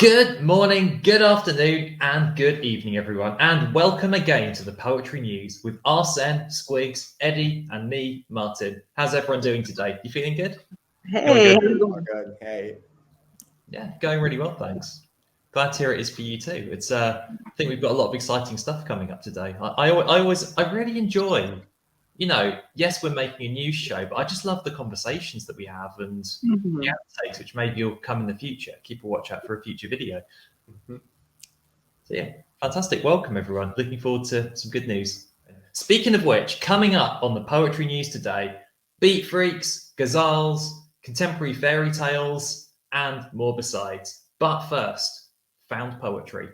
Good morning, good afternoon, and good evening, everyone, and welcome again to the Poetry News with R.sen, Squigs, Eddie, and me, Martin. How's everyone doing today? You feeling good? Hey. Good. Hey. Yeah, going really well, thanks. Glad to hear it is for you too. It's I think we've got a lot of exciting stuff coming up today. I really enjoy, yes, we're making a news show, but I just love the conversations that we have and the outtakes, which maybe will come in the future. Keep a watch out for a future video. So yeah, fantastic. Welcome everyone. Looking forward to some good news. Speaking of which, coming up on the Poetry News today, Beatfreeks, ghazals, contemporary fairy tales, and more besides. But first, found poetry.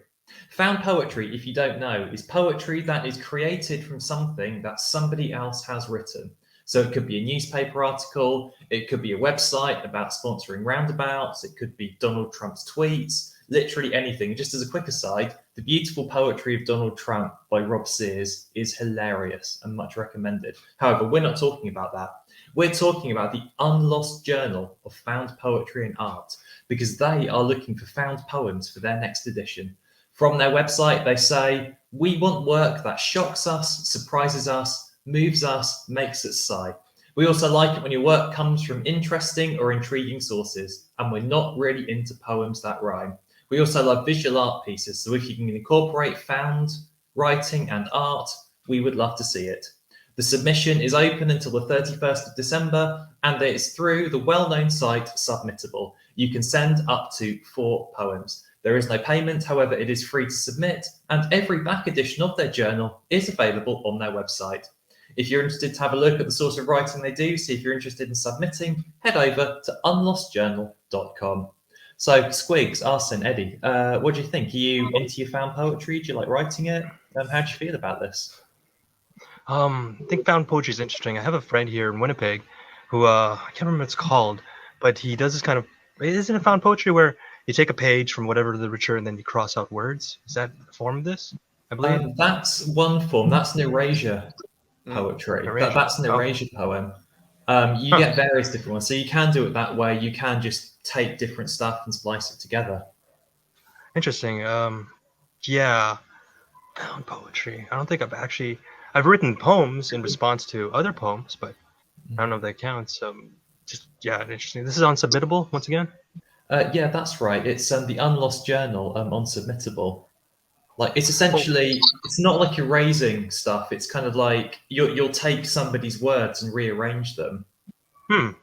Found poetry, if you don't know, is poetry that is created from something that somebody else has written. So it could be a newspaper article, it could be a website about sponsoring roundabouts, it could be Donald Trump's tweets, literally anything. Just as a quick aside, The Beautiful Poetry of Donald Trump by Rob Sears is hilarious and much recommended. However, we're not talking about that. We're talking about the Unlost Journal of Found Poetry and Art, because they are looking for found poems for their next edition. From their website, they say, "We want work that shocks us, surprises us, moves us, makes us sigh. We also like it when your work comes from interesting or intriguing sources, and we're not really into poems that rhyme. We also love visual art pieces, so if you can incorporate found writing and art, we would love to see it." The submission is open until the 31st of December, and it's through the well-known site Submittable. You can send up to 4 poems. There is no payment, however, it is free to submit, and every back edition of their journal is available on their website. If you're interested to have a look at the sort of writing they do, see if you're interested in submitting, head over to unlostjournal.com. So, Squigs, R.sen, Eddie, what do you think? Are you into your found poetry? Do you like writing it? How do you feel about this? I think found poetry is interesting. I have a friend here in Winnipeg who I can't remember what it's called, but he does this kind of, isn't it found poetry where you take a page from whatever literature and then you cross out words? Is that the form of this? I believe that's one form. That's an erasure poetry. That's an erasure poem. You get various different ones, so you can do it that way. You can just take different stuff and splice it together. Interesting. Yeah, found poetry. I don't think I've written poems in response to other poems, but I don't know if that counts. Interesting. This is on Submittable once again. Yeah, that's right. It's the Unlost Journal on Submittable. Like, it's essentially, it's not like erasing stuff. It's kind of like you'll take somebody's words and rearrange them. Oh,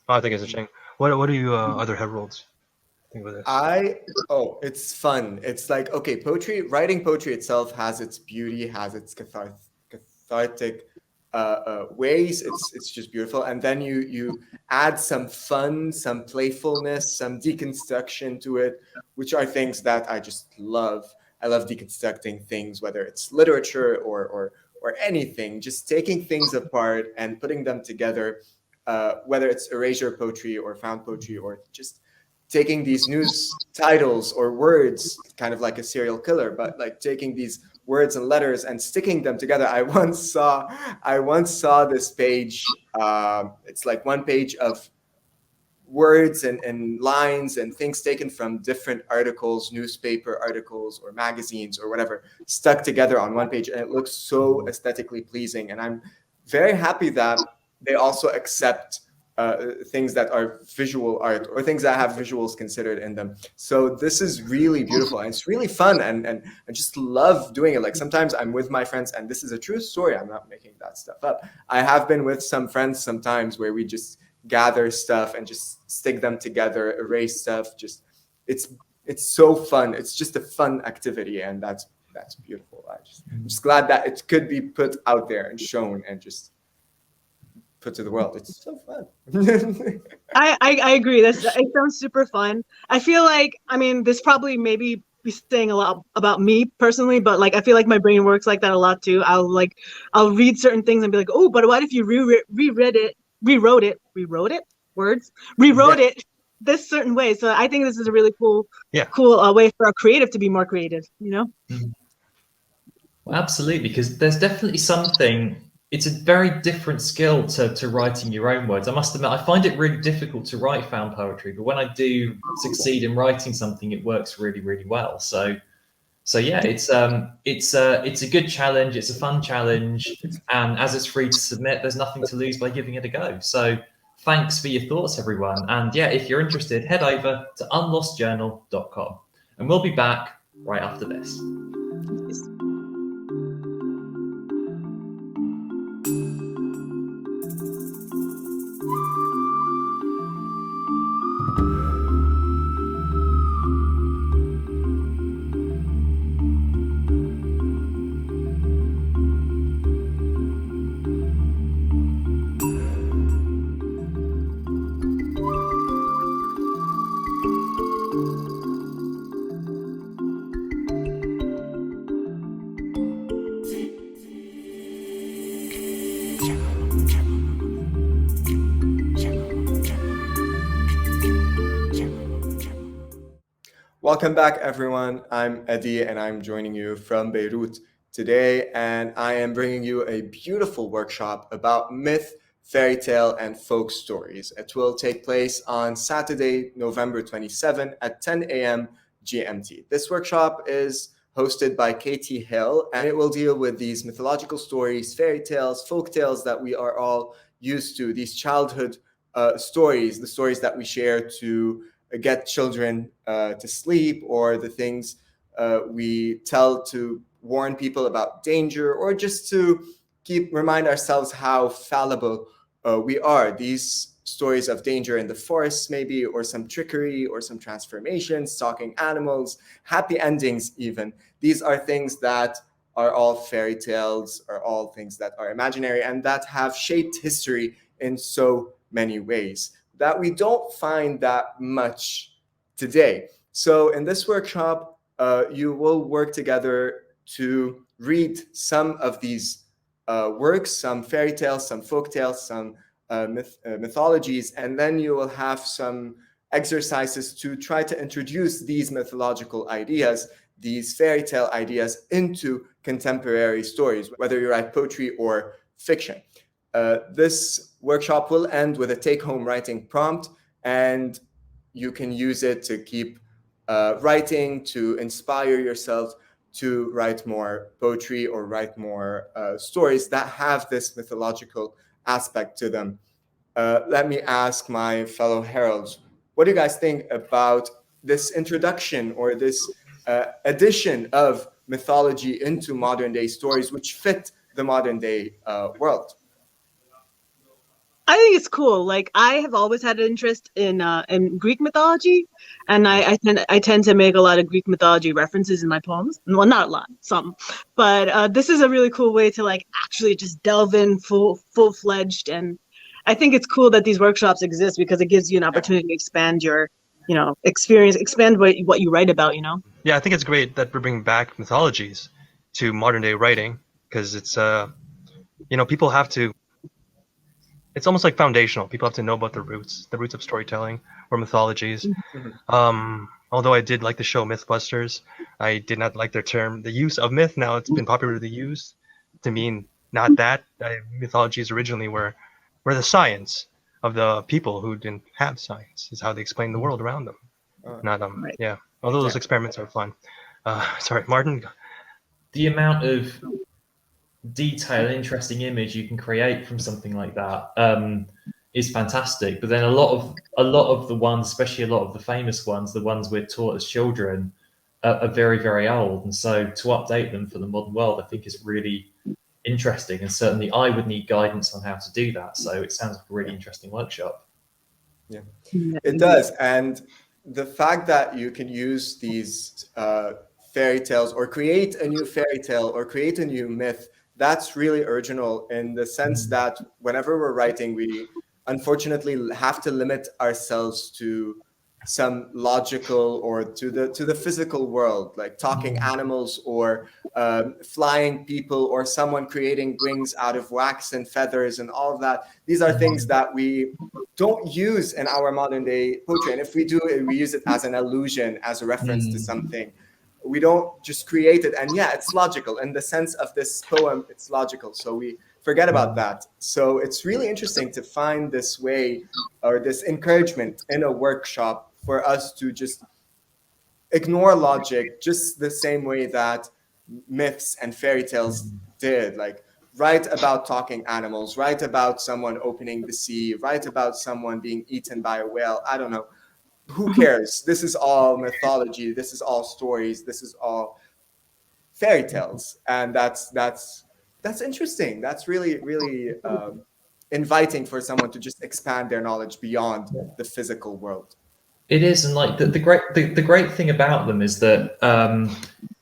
I think it's interesting. What do you other heralds think of this? It's fun. It's like, okay, writing poetry itself has its beauty, has its cathartic ways. It's just beautiful, and then you add some fun, some playfulness, some deconstruction to it, which are things that I just love. I love deconstructing things, whether it's literature or anything, just taking things apart and putting them together, whether it's erasure poetry or found poetry, or just taking these news titles or words, kind of like a serial killer, but like taking these words and letters and sticking them together. I once saw this page. It's like one page of words and lines and things taken from different articles, newspaper articles or magazines or whatever, stuck together on one page, and it looks so aesthetically pleasing. And I'm very happy that they also accept things that are visual art or things that have visuals considered in them. So this is really beautiful and it's really fun, and I just love doing it. Like, sometimes I'm with my friends, and this is a true story, I'm not making that stuff up. I have been with some friends sometimes where we just gather stuff and just stick them together, erase stuff. Just it's so fun. It's just a fun activity, and that's beautiful. I'm just glad that it could be put out there and shown and just put to the world. It's so fun. I agree. It sounds super fun. I feel like, I mean, this probably maybe be saying a lot about me personally, but like I feel like my brain works like that a lot too. I'll read certain things and be like, oh, but what if you rewrote it this certain way? So I think this is a really cool way for a creative to be more creative, you know? Well, absolutely, because there's definitely something it's a very different skill to writing your own words. I must admit, I find it really difficult to write found poetry, but when I do succeed in writing something, it works really, really well. So yeah, it's a good challenge. It's a fun challenge, and as it's free to submit, there's nothing to lose by giving it a go. So thanks for your thoughts, everyone. And yeah, if you're interested, head over to unlostjournal.com, and we'll be back right after this. Welcome back, everyone. I'm Eddie, and I'm joining you from Beirut today, and I am bringing you a beautiful workshop about myth, fairy tale, and folk stories. It will take place on Saturday, November 27 at 10 a.m. GMT. This workshop is hosted by Katie Hill, and it will deal with these mythological stories, fairy tales, folk tales that we are all used to, these childhood stories, the stories that we share to get children to sleep, or the things we tell to warn people about danger, or just to remind ourselves how fallible we are. These stories of danger in the forest, maybe, or some trickery, or some transformations, stalking animals, happy endings even. These are things that are all fairy tales, are all things that are imaginary, and that have shaped history in so many ways that we don't find that much today. So in this workshop, you will work together to read some of these works, some fairy tales, some folk tales, some mythologies, and then you will have some exercises to try to introduce these mythological ideas, these fairy tale ideas, into contemporary stories, whether you write poetry or fiction. This workshop will end with a take-home writing prompt, and you can use it to keep writing, to inspire yourself to write more poetry or write more stories that have this mythological aspect to them. Let me ask my fellow heralds, what do you guys think about this introduction or this addition of mythology into modern day stories which fit the modern day world? I think it's cool. Like, I have always had an interest in Greek mythology, and I tend to make a lot of Greek mythology references in my poems. Well, not a lot, some, but this is a really cool way to like actually just delve in full-fledged. And I think it's cool that these workshops exist because it gives you an opportunity to expand your, experience, expand what you write about. Yeah, I think it's great that we're bringing back mythologies to modern day writing, because it's people have to. It's almost like foundational. People have to know about the roots of storytelling or mythologies. Mm-hmm. Although I did like the show Mythbusters, I did not like the use of myth. Now it's been popularly used to mean not that. Mythologies originally were the science of the people who didn't have science. Is how they explain the world around them. Not Right. Yeah. Although those experiments are fun. Sorry, Martin. The amount of detail and interesting image you can create from something like that is fantastic. But then a lot of the ones, especially a lot of the famous ones, the ones we're taught as children, are very, very old. And so to update them for the modern world, I think is really interesting. And certainly I would need guidance on how to do that. So it sounds like a really interesting workshop. Yeah, it does. And the fact that you can use these fairy tales or create a new fairy tale or create a new myth, that's really original in the sense that whenever we're writing, we unfortunately have to limit ourselves to some logical or to the physical world, like talking animals or flying people or someone creating wings out of wax and feathers and all of that. These are things that we don't use in our modern day poetry. And if we do, we use it as an allusion, as a reference to something. We don't just create it. And yeah, it's logical in the sense of this poem, it's logical. So we forget about that. So it's really interesting to find this way or this encouragement in a workshop for us to just ignore logic just the same way that myths and fairy tales did. Like, write about talking animals, write about someone opening the sea, write about someone being eaten by a whale. I don't know. Who cares? This is all mythology. This is all stories. This is all fairy tales. And that's interesting. That's really, really inviting for someone to just expand their knowledge beyond the physical world. It is, and like the great thing about them is that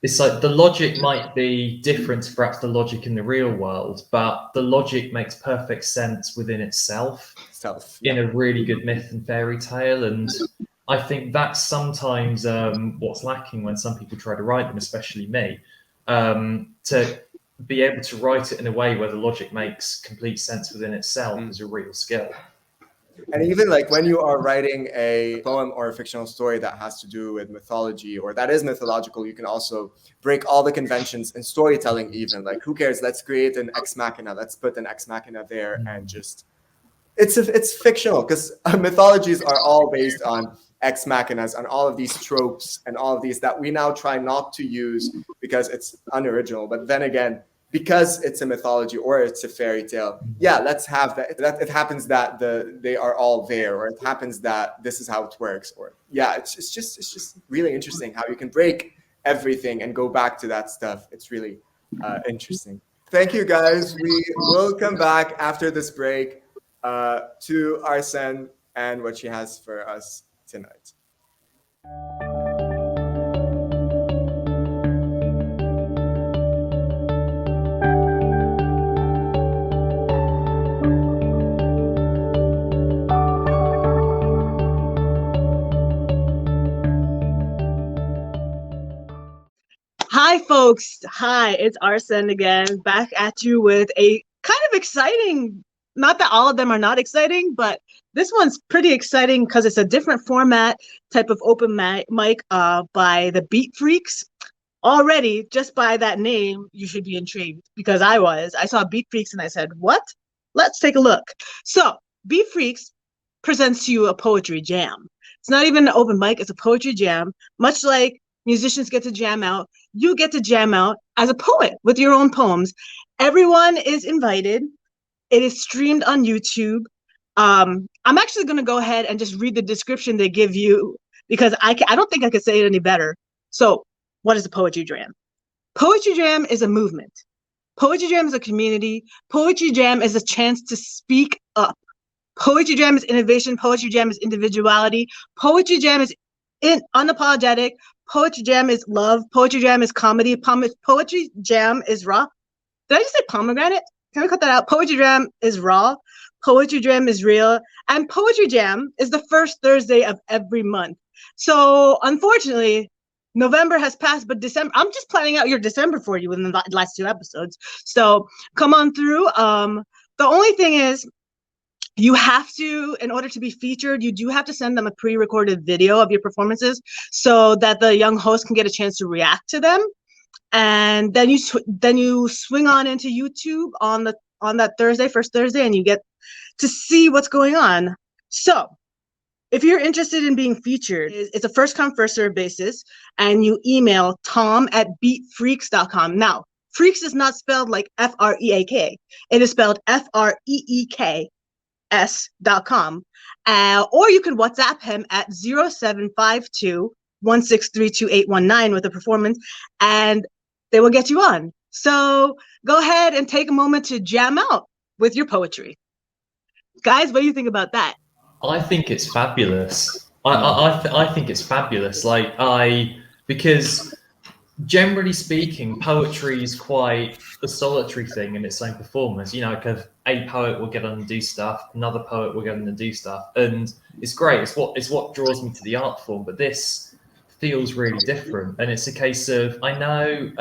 it's like the logic might be different to perhaps the logic in the real world, but the logic makes perfect sense within itself in a really good myth and fairy tale. And I think that's sometimes what's lacking when some people try to write them, especially me, to be able to write it in a way where the logic makes complete sense within itself is a real skill. And even like when you are writing a poem or a fictional story that has to do with mythology or that is mythological, you can also break all the conventions in storytelling. Even like, who cares? Let's create an ex machina. Let's put an ex machina there and just it's fictional, because mythologies are all based on ex machinas and all of these tropes and all of these that we now try not to use because it's unoriginal. But then again, because it's a mythology or it's a fairy tale, yeah, let's have that. It happens that they are all there, or it happens that this is how it works, or yeah, it's just really interesting how you can break everything and go back to that stuff. It's really interesting. Thank you, guys. We will come back after this break to R.sen and what she has for us tonight. Hi, folks. Hi, it's R.sen again, back at you with a kind of exciting, not that all of them are not exciting, but this one's pretty exciting because it's a different format type of open mic by the Beatfreeks. Already, just by that name, you should be intrigued, because I saw Beatfreeks and I said, what? Let's take a look. So Beatfreeks presents to you a poetry jam. It's not even an open mic, it's a poetry jam, much like musicians get to jam out. You get to jam out as a poet with your own poems. Everyone is invited. It is streamed on YouTube. I'm actually going to go ahead and just read the description they give you, because I don't think I could say it any better. So, what is a poetry jam? Poetry jam is a movement. Poetry jam is a community. Poetry jam is a chance to speak up. Poetry jam is innovation. Poetry jam is individuality. Poetry jam is unapologetic. Poetry jam is love. Poetry jam is comedy. Poetry jam is raw. Did I just say pomegranate? Can we cut that out? Poetry jam is raw. Poetry jam is real. And poetry jam is the first Thursday of every month. So unfortunately, November has passed, but December, I'm just planning out your December for you in the last 2 episodes. So come on through. The only thing is, you have to, in order to be featured, you do have to send them a pre-recorded video of your performances so that the young host can get a chance to react to them. And then you swing on into YouTube on that Thursday, first Thursday, and you get to see what's going on. So if you're interested in being featured, it's a first come, first serve basis, and you email tom@beatfreeks.com. Now, freaks is not spelled like F-R-E-A-K. It is spelled F-R-E-E-K. s.com, or you can WhatsApp him at 0752-1632819 with a performance, and they will get you on. So go ahead and take a moment to jam out with your poetry. Guys, what do you think about that? I think it's fabulous. I think it's fabulous. Because generally speaking, poetry is quite a solitary thing in its own performance. You know, because a poet will get on and do stuff, another poet will get on and do stuff, and it's great. It's what draws me to the art form. But this feels really different, and it's a case of, I know,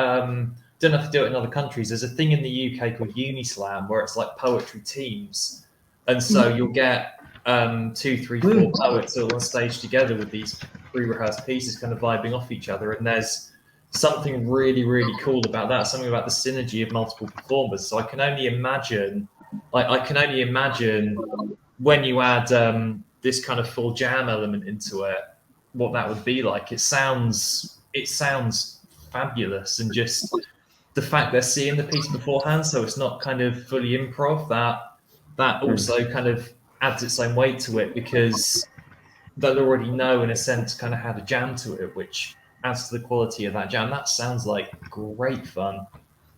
don't know if they do it in other countries. There's a thing in the UK called Unislam where it's like poetry teams, and so you'll get 2, 3, 4 poets all on stage together with these pre-rehearsed pieces, kind of vibing off each other, and there's something really, really cool about that. Something about the synergy of multiple performers. So I can only imagine, when you add this kind of full jam element into it, what that would be like. It sounds fabulous, and just the fact they're seeing the piece beforehand, so it's not kind of fully improv. That also kind of adds its own weight to it, because they'll already know, in a sense, kind of how to jam to it, which adds to the quality of that jam. That sounds like great fun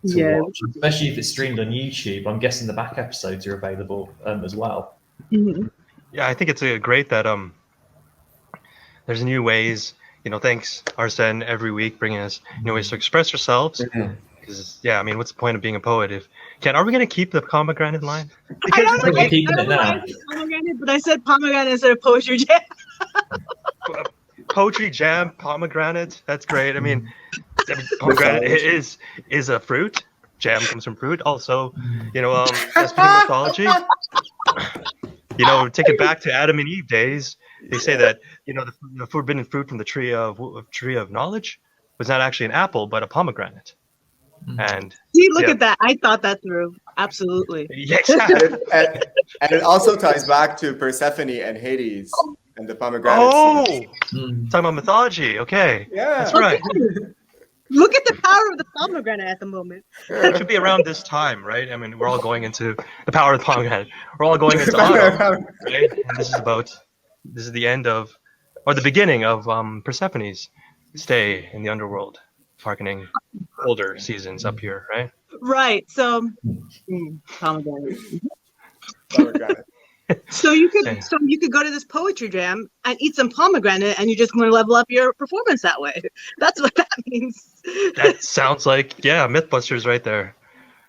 to watch, especially if it's streamed on YouTube. I'm guessing the back episodes are available as well. Mhm. Yeah, I think it's great that there's new ways. Thanks R.sen every week bringing us new ways to express yourselves. Because I mean, what's the point of being a poet if are we gonna keep the pomegranate line? I don't know. We're keeping I it don't know why now. I said pomegranate, but I said pomegranate instead of poetry jam. Poetry jam, pomegranate. That's great. I mean pomegranate is a fruit. Jam comes from fruit. Also, as speaking of mythology, take it back to Adam and Eve days. They say that the forbidden fruit from the tree of knowledge was not actually an apple, but a pomegranate. And See, look at that. I thought that through. Absolutely. Yeah, exactly. and it also ties back to Persephone and Hades and the pomegranate. Oh, scene. talking about mythology. Okay, Yeah, that's right. Look at the power of the pomegranate at the moment. That should be around this time, right? I mean, we're all going into the power of the pomegranate. We're all going into autumn, right? And this is the end of, or the beginning of Persephone's stay in the underworld, targeting older seasons up here, right? Right. So, pomegranate. Pomegranate. So you could go to this poetry jam and eat some pomegranate, and you're just going to level up your performance that way. That's what that means. That sounds like Mythbusters right there.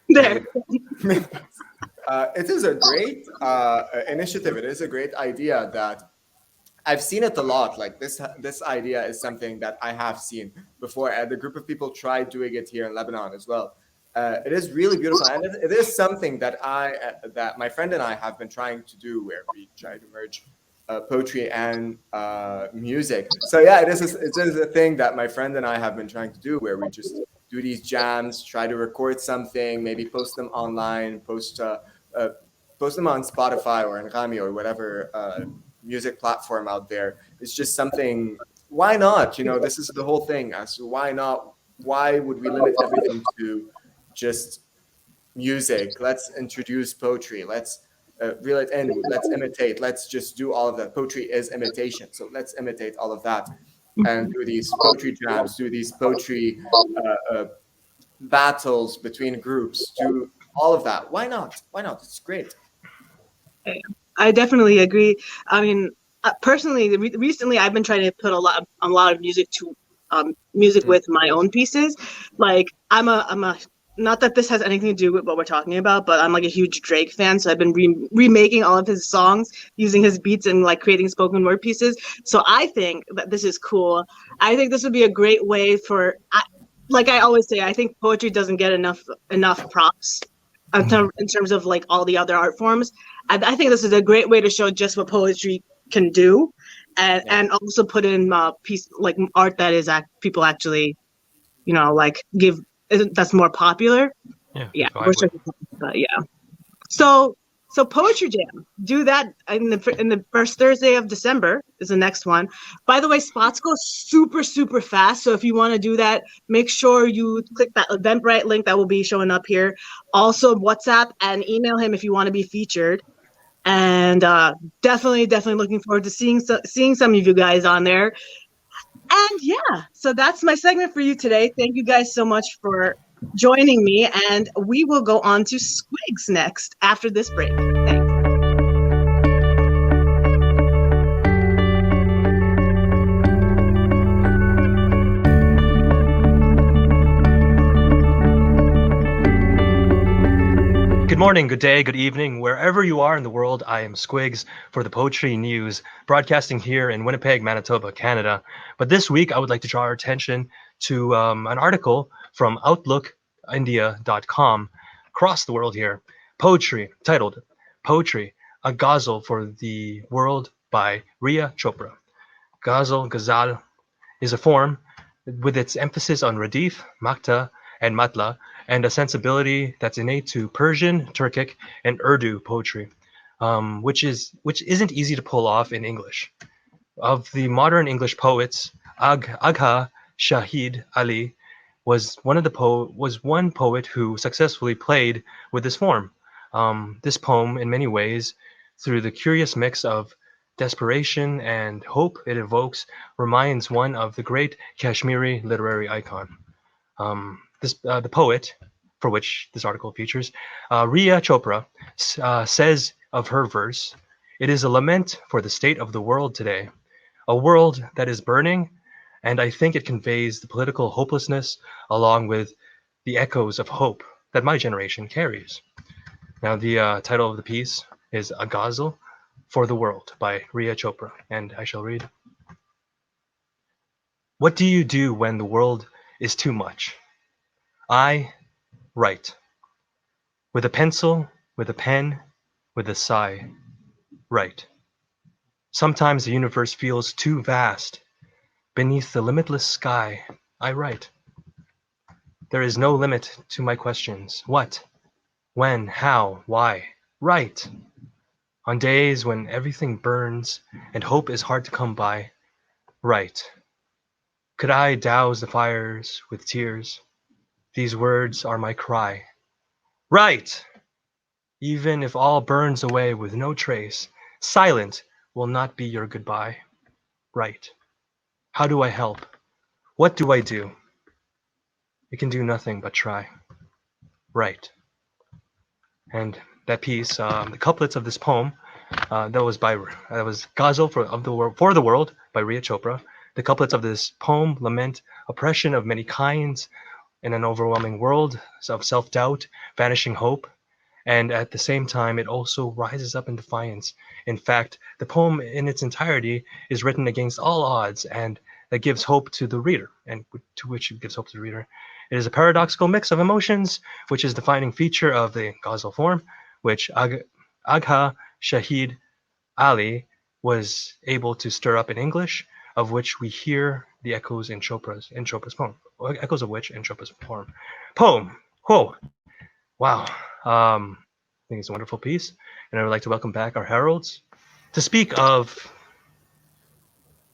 There. It is a great initiative. It is a great idea that I've seen it a lot. Like this idea is something that I have seen before, and a group of people tried doing it here in Lebanon as well. It is really beautiful, and it is something that that my friend and I have been trying to do, where we try to merge poetry and music. So yeah, it is a thing that my friend and I have been trying to do, where we just do these jams, try to record something, maybe post them online, post them on Spotify or Anghami or whatever music platform out there. It's just something. Why not? This is the whole thing. As to why not? Why would we limit everything to just music? Let's introduce poetry. Let's reel it in. Let's imitate. Let's just do all of that. Poetry is imitation, so let's imitate all of that and do these poetry jams, do these poetry battles between groups, do all of that. Why not? It's great. I definitely agree. I mean, personally, recently I've been trying to put a lot of music to music with my own pieces. Like I'm a not that this has anything to do with what we're talking about, but I'm like a huge Drake fan, so I've been remaking all of his songs using his beats and like creating spoken word pieces. So I think that this is cool. I think this would be a great way for, like I always say, I think poetry doesn't get enough props in terms of like all the other art forms. I think this is a great way to show just what poetry can do, and also put in piece like art that is people actually, like give. That's more popular. Yeah. But yeah. So Poetry Jam, do that in the first Thursday of December is the next one. By the way, spots go super, super fast. So if you want to do that, make sure you click that Eventbrite link that will be showing up here. Also WhatsApp and email him if you want to be featured. And definitely looking forward to seeing some of you guys on there. And yeah, so that's my segment for you today. Thank you guys so much for joining me. And we will go on to Squigs next after this break. Thanks. Good morning, good day, good evening, wherever you are in the world. I am Squigs for the Poetry News, broadcasting here in Winnipeg, Manitoba, Canada. But this week, I would like to draw our attention to an article from outlookindia.com across the world here. Poetry, titled Poetry, a Ghazal for the World by Riya Chopra. Ghazal is a form with its emphasis on radif, makta, and matla, and a sensibility that's innate to Persian, Turkic, and Urdu poetry, which isn't easy to pull off in English. Of the modern English poets, Agha Shahid Ali was one poet who successfully played with this form. This poem, in many ways, through the curious mix of desperation and hope it evokes, reminds one of the great Kashmiri literary icon. The poet, for which this article features, Riya Chopra, says of her verse, "It is a lament for the state of the world today, a world that is burning, and I think it conveys the political hopelessness along with the echoes of hope that my generation carries." Now, the title of the piece is A Ghazal for the World by Riya Chopra, and I shall read. What do you do when the world is too much? I write. With a pencil, with a pen, with a sigh. Write. Sometimes the universe feels too vast. Beneath the limitless sky, I write. There is no limit to my questions. What? When? How? Why? Write. On days when everything burns and hope is hard to come by, write. Could I douse the fires with tears? These words are my cry. Write! Even if all burns away with no trace, silent will not be your goodbye. Write. How do I help? What do I do? You can do nothing but try. Write. And that piece, the couplets of this poem, that was Ghazal for the World by Riya Chopra. The couplets of this poem lament oppression of many kinds in an overwhelming world of self-doubt, vanishing hope, and at the same time it also rises up in defiance. In fact, the poem in its entirety is written against all odds, and that gives hope to the reader, and to which it gives hope to the reader. It is a paradoxical mix of emotions, which is the defining feature of the ghazal form, which Agha Shahid Ali was able to stir up in English, of which we hear the echoes in Chopra's poem. Echoes of which in Chopra's poem. Whoa, wow. I think it's a wonderful piece, and I would like to welcome back our heralds to speak of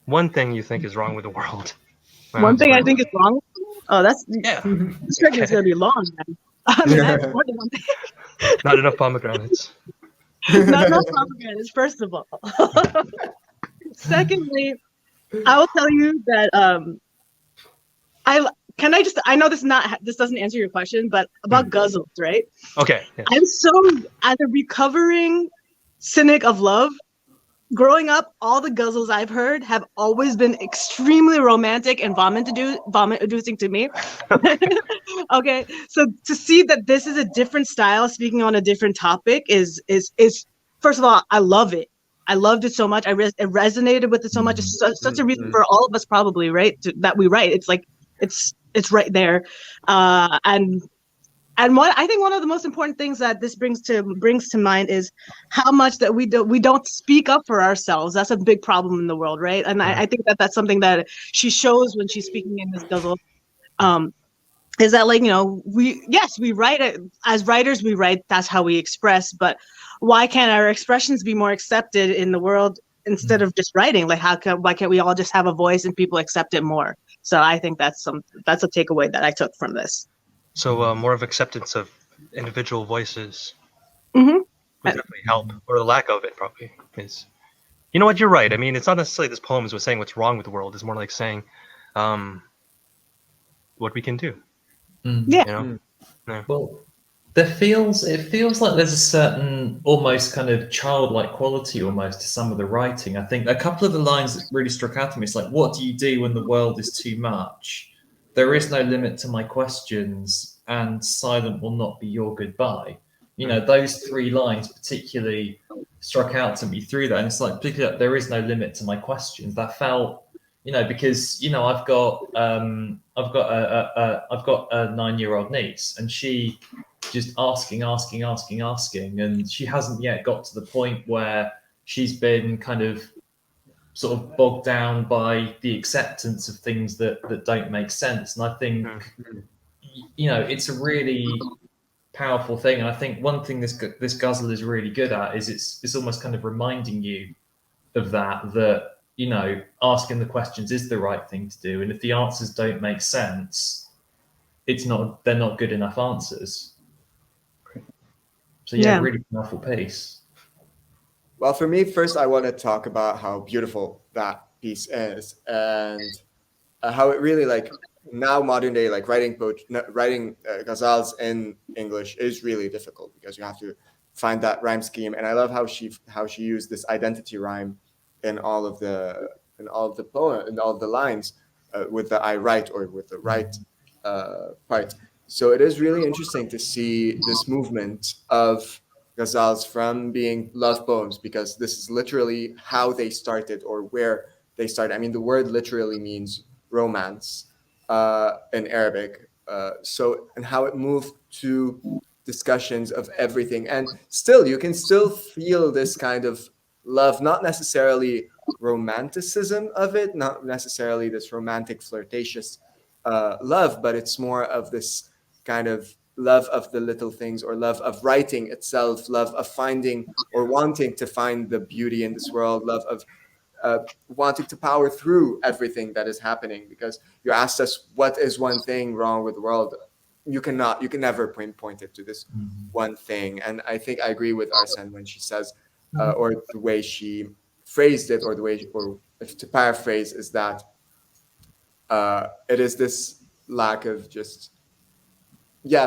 one thing you think is wrong with the world. One thing I think is wrong. Oh, that's Yeah. This segment's gonna be long, man. I mean, I have more than one thing. Not enough pomegranates. Not enough pomegranates, first of all. Secondly, I will tell you that I know this doesn't answer your question, but about ghazals, right? Okay. Yes. I'm so, as a recovering cynic of love, growing up, all the ghazals I've heard have always been extremely romantic and vomit-inducing to me. Okay, so to see that this is a different style, speaking on a different topic, is first of all, I love it. I loved it so much. It resonated with it so much. It's such a reason for all of us, probably, right, that we write. It's like it's right there, and I think one of the most important things that this brings to mind is how much that we don't speak up for ourselves. That's a big problem in the world, right? And I think that's something that she shows when she's speaking in this ghazal. Is that, like, we write it as writers. We write. That's how we express. But why can't our expressions be more accepted in the world instead of just writing? Like, why can't we all just have a voice and people accept it more? So I think that's a takeaway that I took from this. So more of acceptance of individual voices Mm-hmm. would definitely help, or the lack of it probably is. You know what? You're right. I mean, it's not necessarily this poem is saying what's wrong with the world. It's more like saying what we can do. Yeah. You know? Yeah. Well, it feels like there's a certain almost kind of childlike quality almost to some of the writing. I think a couple of the lines that really struck out to me is like, what do you do when the world is too much? There is no limit to my questions, and silent will not be your goodbye. Those three lines particularly struck out to me through that. And it's like, particularly, there is no limit to my questions. That felt, because I've got a 9-year-old niece, and she just asking, and she hasn't yet got to the point where she's been kind of sort of bogged down by the acceptance of things that don't make sense. And I think, you know, it's a really powerful thing. And I think one thing this ghazal is really good at is it's almost kind of reminding you of that, you know, asking the questions is the right thing to do. And if the answers don't make sense, they're not good enough answers. So yeah, really powerful piece. Well, for me, first, I want to talk about how beautiful that piece is, and how it really, like, now modern day, like writing ghazals in English is really difficult because you have to find that rhyme scheme. And I love how she used this identity rhyme in all of the poem, in all of the lines, with the I write, or with the right part. So it is really interesting to see this movement of ghazals from being love poems, because this is literally how they started, or where they started. I mean, the word literally means romance in Arabic. And how it moved to discussions of everything. And still, you can still feel this kind of love, not necessarily romanticism of it, not necessarily this romantic flirtatious love, but it's more of this kind of love of the little things, or love of writing itself, love of finding or wanting to find the beauty in this world, love of wanting to power through everything that is happening. Because you asked us, what is one thing wrong with the world? You can never pinpoint it to this one thing. And I think I agree with R.sen when she says, or the way she phrased it, or the way, or if to paraphrase, is that it is this lack of just,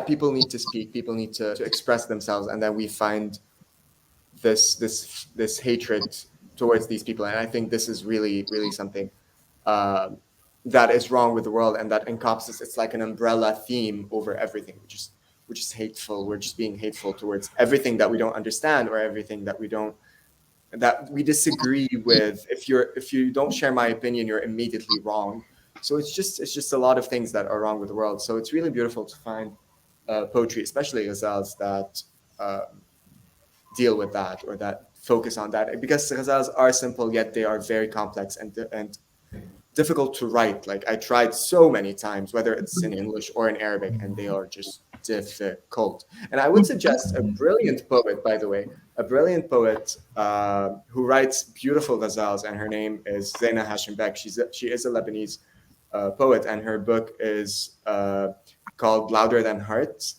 people need to speak, people need to express themselves, and then we find this hatred towards these people. And I think this is really, really something that is wrong with the world, and that encompasses, it's like an umbrella theme over everything, we're just hateful. We're just being hateful towards everything that we don't understand, or everything that we disagree with. If you don't share my opinion, you're immediately wrong. So it's just a lot of things that are wrong with the world. So it's really beautiful to find poetry, especially ghazals, that deal with that, or that focus on that, because ghazals are simple, yet they are very complex and difficult to write. Like, I tried so many times, whether it's in English or in Arabic, and they are just difficult. And I would suggest a brilliant poet, by the way, who writes beautiful ghazals, and her name is Zaina Hashimbek. She is a Lebanese poet, and her book is called Louder Than Hearts.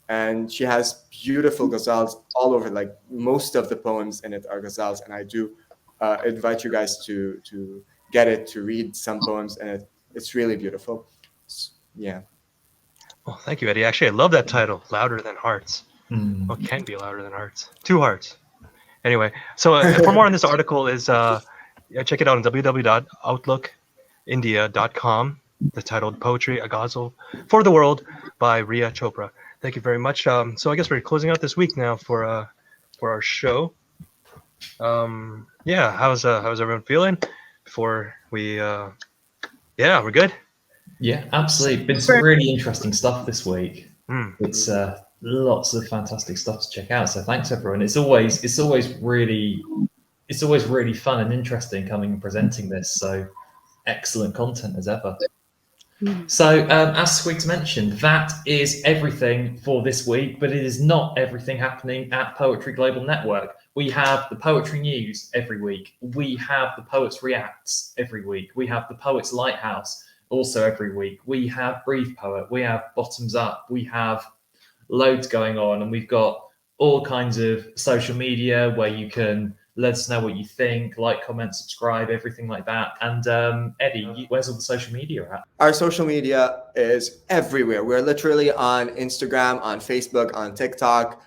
And she has beautiful ghazals all over. Like, most of the poems in it are ghazals, and I do invite you guys to get it, to read some poems, and it's really beautiful. Yeah. Well, thank you, Eddie. Actually, I love that title, Louder Than Hearts. What can be louder than hearts? Two hearts. Anyway, so for more on this article is check it out on www.outlookindia.com. The titled Poetry, a Ghazal for the World by Riya Chopra. Thank you very much. So I guess we're closing out this week now for our show. How's everyone feeling before we we're good? Yeah, absolutely. Been some really interesting stuff this week. It's lots of fantastic stuff to check out. So thanks, everyone. It's always really fun and interesting coming and presenting this. So excellent content as ever. So as Squigs mentioned, that is everything for this week, but it is not everything happening at Poetry Global Network. We have the Poetry News every week. We have the Poets Reacts every week. We have the Poets Lighthouse also every week. We have Brief Poet. We have Bottoms Up. We have loads going on, and we've got all kinds of social media where you can let us know what you think, like, comment, subscribe, everything like that. And Eddie, where's all the social media at? Our social media is everywhere. We're literally on Instagram, on Facebook, on TikTok,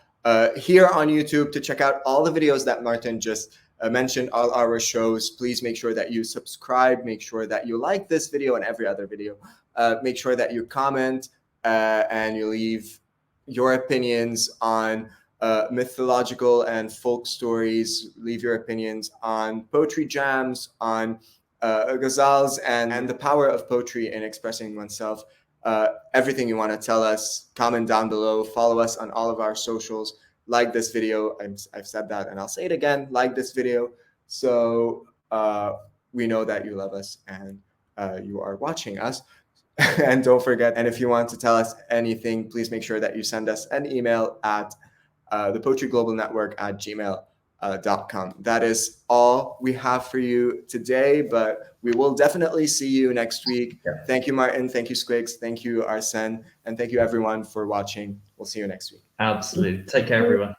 here on YouTube. To check out all the videos that Martin just mentioned, all our shows, please make sure that you subscribe, make sure that you like this video and every other video, make sure that you comment and you leave your opinions on mythological and folk stories, leave your opinions on poetry jams, on ghazals, and the power of poetry in expressing oneself. Everything you want to tell us, comment down below, follow us on all of our socials, like this video. I've said that and I'll say it again, like this video. So we know that you love us and you are watching us. And don't forget, and if you want to tell us anything, please make sure that you send us an email at the Poetry Global Network at gmail.com. That is all we have for you today, but we will definitely see you next week. Yeah. Thank you, Martin. Thank you, Squigs. Thank you, R.sen. And thank you, everyone, for watching. We'll see you next week. Absolutely. Take care, everyone.